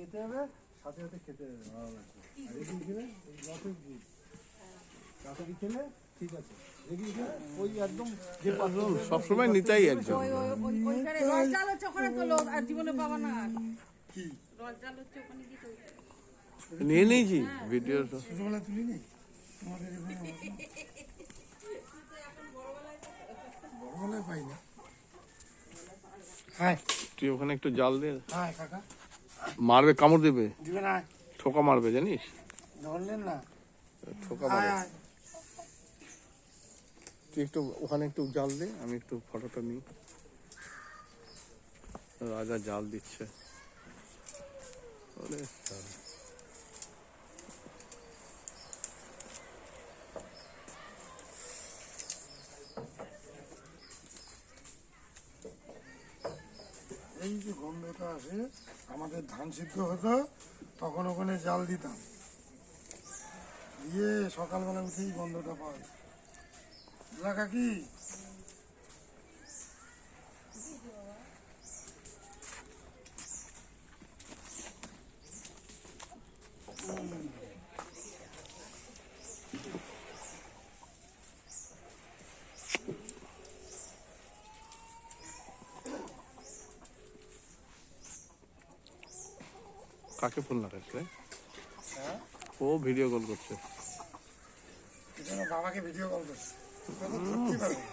নিতে হবে, সাথে সাথে খেতে হবে, ভালো লাগবে। আর এগিয়ে গেলে রসের দুধ তাড়াতাড়ি খেলে ঠিক আছে। এগিয়ে গেলে ওই একদম যে সবসময় নিতাই আর কি। ওইখানে রসজাল হচ্ছে ওখানে তো লোক আর জীবনে পাবা না আর। কি রসজাল হচ্ছে ওখানে কি তো নিয়ে নিয়েছি ভিডিও। ছোটবেলা তুলি নি তোমাদের বড়বেলায় পাই না। হ্যাঁ তুই ওখানে একটু জাল দে, হ্যাঁ কাকা মারবে, কামড় দেবে, দিবে না, ঠোকা মারবে জানিস, ধরলেন না। ঠোকা মারবে। তুই একটু ওখানে একটু জাল দে, আমি একটু ফটোটা নিই। রাজা জাল দিচ্ছে। ওরে শালা। এই যে গন্ধটা আসে, আমাদের ধান সিদ্ধ হতো তখন ওখানে জাল দিতাম, দিয়ে সকালবেলা উঠেই গন্ধটা পাই। এলাকা কি কাকে ফোন লাগাস রে? ও ভিডিও কল করছে। বাবাকে ভিডিও কল করছে, ধরতেই পারবো না।